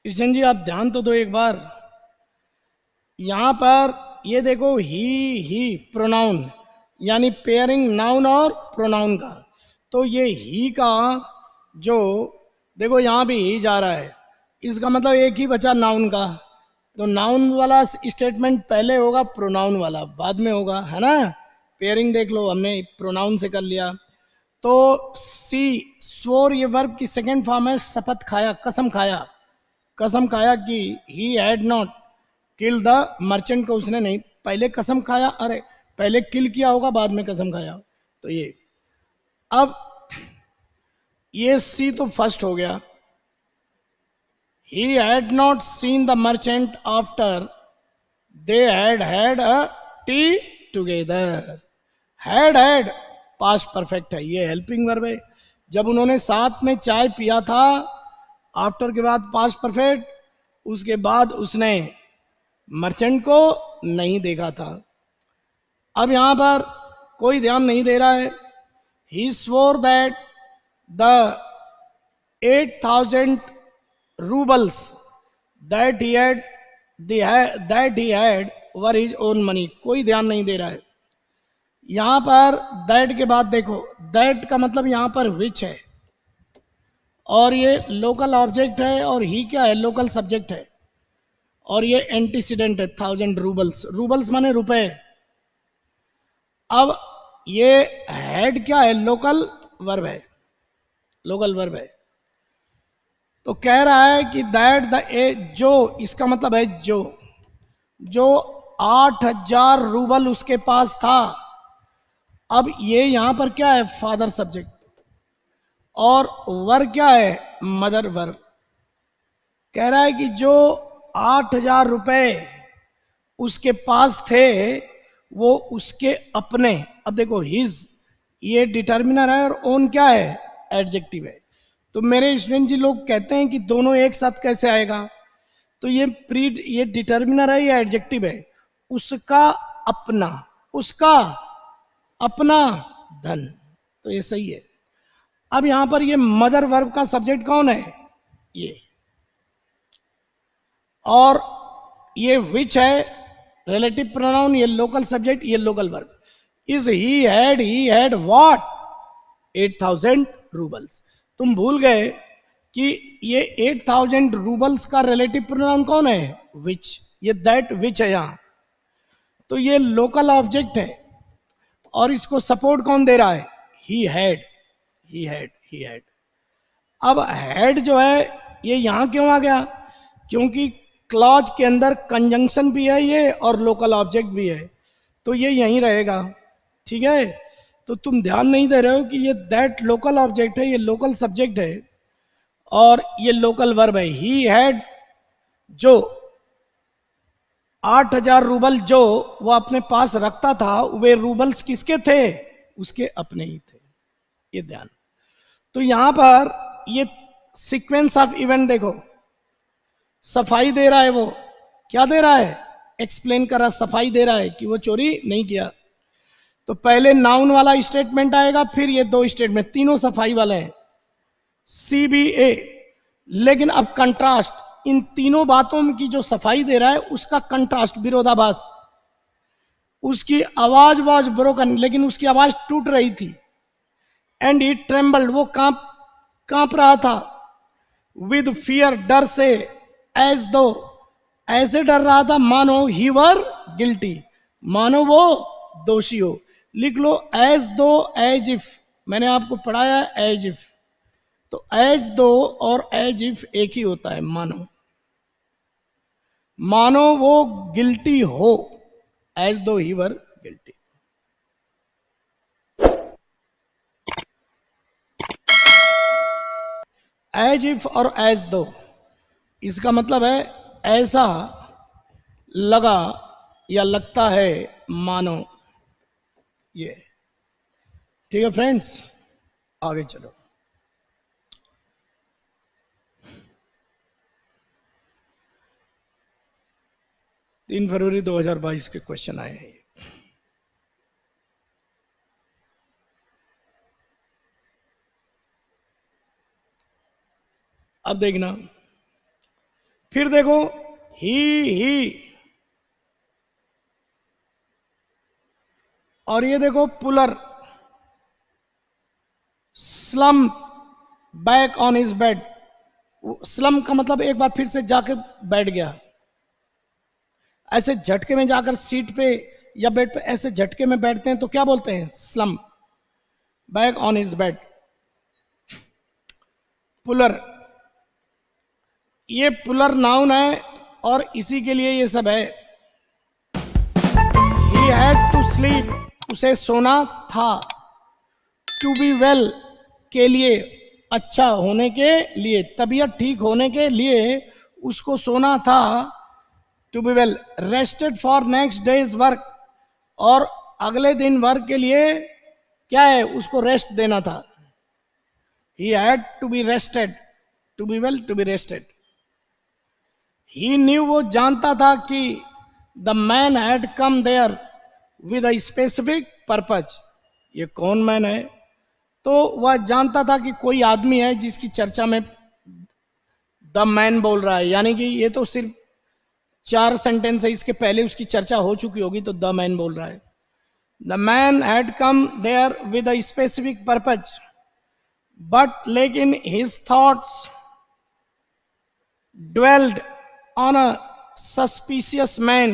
कृष्ण जी आप ध्यान तो दो एक बार। यहां पर ये देखो ही प्रोनाउन, यानी पेयरिंग नाउन और प्रोनाउन का। तो ये ही का जो देखो यहां भी ही जा रहा है, इसका मतलब एक ही बचा नाउन का। तो नाउन वाला स्टेटमेंट पहले होगा, प्रोनाउन वाला बाद में होगा, है ना। पेयरिंग देख लो, हमने प्रोनाउन से कर लिया। तो सी स्वोर ये वर्ब की सेकेंड फॉर्म है, शपथ खाया, कसम खाया। कसम खाया कि he had not kill the merchant को उसने नहीं, पहले कसम खाया, अरे पहले किल किया होगा बाद में कसम खाया। तो ये अब ये सी तो फर्स्ट हो गया। He had not seen the merchant after they had a T together. Had passed perfect है, ये हेल्पिंग वर्ब है। जब उन्होंने साथ में चाय पिया था, आफ्टर के बाद पास्ट परफेक्ट, उसके बाद उसने मर्चेंट को नहीं देखा था। अब यहां पर कोई ध्यान नहीं दे रहा है। He swore that the 8,000 roubles that he had were his own money. कोई ध्यान नहीं दे रहा है। यहां पर दैट के बाद देखो, दैट का मतलब यहां पर विच है, और ये लोकल ऑब्जेक्ट है, और ही क्या है, लोकल सब्जेक्ट है, और ये एंटीसीडेंट है 1,000 रूबल्स। रूबल्स माने रुपए। अब ये हेड क्या है, लोकल वर्ब है, लोकल वर्ब है। तो कह रहा है कि दैट द ए जो, इसका मतलब है जो, जो 8,000 रूबल उसके पास था। अब ये यहां पर क्या है, फादर सब्जेक्ट, और वर्ब क्या है, मदर वर्ब। कह रहा है कि जो 8,000 रुपए उसके पास थे, वो उसके अपने। अब देखो हिज, ये डिटर्मिनर है, और ओन क्या है, एडजेक्टिव है। तो मेरे स्टूडेंट जी लोग कहते हैं कि दोनों एक साथ कैसे आएगा। तो ये डिटर्मिनर है, ये एडजेक्टिव है। उसका अपना, उसका अपना धन, तो ये सही है। अब यहां पर ये मदर वर्ब का सब्जेक्ट कौन है, ये, और ये विच है रिलेटिव प्रोनाउन, ये लोकल सब्जेक्ट, ये local verb. Is he had what, 8,000 roubles. तुम भूल गए कि ये 8,000 रूबल्स का रिलेटिव प्रोनाउन कौन है, विच। ये दैट विच है यहां। तो ये लोकल ऑब्जेक्ट है, और इसको सपोर्ट कौन दे रहा है, ही हैड, ही हैड। अब हैड जो है, ये यहां क्यों आ गया, क्योंकि क्लॉज के अंदर कंजंक्शन भी है ये, और लोकल ऑब्जेक्ट भी है, तो ये यहीं रहेगा। ठीक है। तो तुम ध्यान नहीं दे रहे हो कि ये दैट लोकल ऑब्जेक्ट है, ये लोकल सब्जेक्ट है, और ये लोकल वर्ब है। ही हैड जो 8,000 रूबल जो वो अपने पास रखता था, वे रूबल्स किसके थे, उसके अपने ही थे। ये ध्यान। तो यहां पर ये सीक्वेंस ऑफ इवेंट देखो, सफाई दे रहा है वो, क्या दे रहा है, एक्सप्लेन कर रहा, सफाई दे रहा है कि वो चोरी नहीं किया। तो पहले नाउन वाला स्टेटमेंट आएगा, फिर ये दो स्टेटमेंट, तीनों सफाई वाले हैं, CBA। लेकिन अब कंट्रास्ट, इन तीनों बातों की जो सफाई दे रहा है उसका कंट्रास्ट, विरोधाभास। उसकी आवाज वॉज ब्रोकन, लेकिन उसकी आवाज टूट रही थी। एंड ही ट्रेम्बल्ड, वो कांप कांप रहा था। विद फियर, डर से। एज दो, ऐसे डर रहा था मानो ही वर गिल्टी, मानो वो दोषी हो। लिख लो एज दो, एज इफ, मैंने आपको पढ़ाया एज इफ। तो एज दो और एज इफ एक ही होता है, मानो, मानो वो गिल्टी हो, एज दो ही वर गिल्टी। एज इफ और एज दो, इसका मतलब है ऐसा लगा या लगता है, मानो। ये ठीक है फ्रेंड्स, आगे चलो। 3 फरवरी 2022 के क्वेश्चन आए हैं। अब देखना, फिर देखो ही, और ये देखो puller, slum back on his bed. Slum का मतलब एक बार फिर से जाके बैठ गया, ऐसे झटके में जाकर सीट पे या बेड पे ऐसे झटके में बैठते हैं तो क्या बोलते हैं? Slum back on his bed. Puller, ये पुलर नाउन है और इसी के लिए ये सब है। ही हैड टू स्लीप, उसे सोना था। टू बी वेल, के लिए, अच्छा होने के लिए, तबीयत ठीक होने के लिए उसको सोना था। To be well, rested for next days work, और अगले दिन वर्क के लिए क्या है? उसको रेस्ट देना था। He had to be rested, to be well, to be rested. He knew, वो जानता था कि the man had come there with a specific purpose. ये कौन मैन है? तो वह जानता था कि कोई आदमी है जिसकी चर्चा में द मैन बोल रहा है, यानी कि ये तो सिर्फ 4 सेंटेंस है, इसके पहले उसकी चर्चा हो चुकी होगी तो द मैन बोल रहा है। The man had come there with a specific purpose, but लेकिन his thoughts dwelled on a suspicious man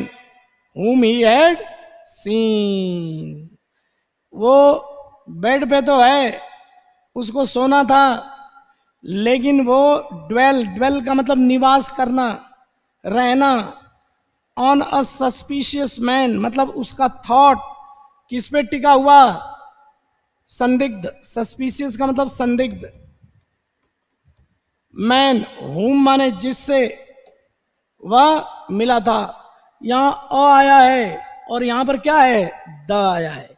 whom he had seen। वो बेड पे तो है, उसको सोना था, लेकिन वो ड्वेल का मतलब निवास करना, रहना। ऑन अ सस्पिशियस मैन मतलब उसका थॉट किस पे टिका हुआ? संदिग्ध। सस्पिशियस का मतलब संदिग्ध। मैन, हुम माने जिससे वह मिला था। यहां अ आया है और यहां पर क्या है? द आया है।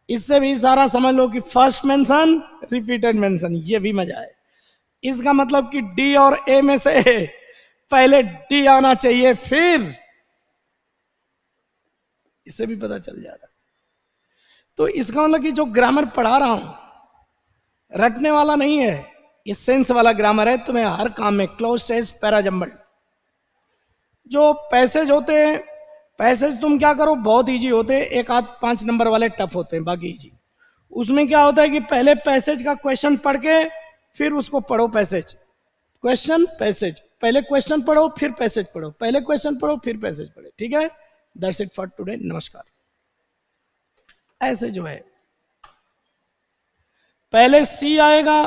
इससे भी सारा समझ लो कि फर्स्ट मेंशन रिपीटेड मेंशन, ये भी मजा है। इसका मतलब कि डी और ए में से पहले डी आना चाहिए, फिर इससे भी पता चल जा रहा है। तो इसका मतलब कि जो ग्रामर पढ़ा रहा हूं रटने वाला नहीं है, ये सेंस वाला ग्रामर है। तुम्हें हर काम में क्लोज टेंस, पैराजंबल, जो पैसेज होते हैं, पैसेज तुम क्या करो, बहुत इजी होते हैं। एक आध 5 नंबर वाले टफ होते हैं, बाकी इजी। उसमें क्या होता है कि पहले पैसेज का क्वेश्चन पढ़ के फिर उसको पढ़ो। पैसेज, क्वेश्चन, पैसेज, पहले क्वेश्चन पढ़ो फिर पैसेज पढ़ो, पहले क्वेश्चन पढ़ो फिर पैसेज पढ़ो। ठीक है, दैट्स इट फॉर टुडे। नमस्कार। ऐसे जो है पहले सी आएगा।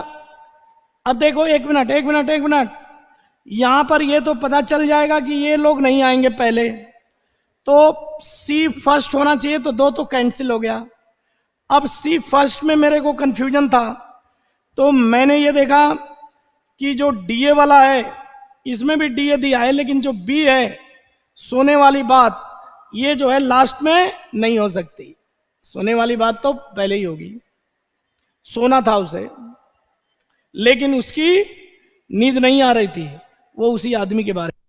अब देखो, एक मिनट एक मिनट एक मिनट, यहां पर ये तो पता चल जाएगा कि ये लोग नहीं आएंगे पहले, तो सी फर्स्ट होना चाहिए, तो 2 तो कैंसिल हो गया। अब सी फर्स्ट में मेरे को कंफ्यूजन था, तो मैंने ये देखा कि जो डीए वाला है इसमें भी डीए दिया है, लेकिन जो बी है सोने वाली बात, ये जो है लास्ट में नहीं हो सकती। सोने वाली बात तो पहले ही होगी। सोना था उसे, लेकिन उसकी नींद नहीं आ रही थी, वो उसी आदमी के बारे में।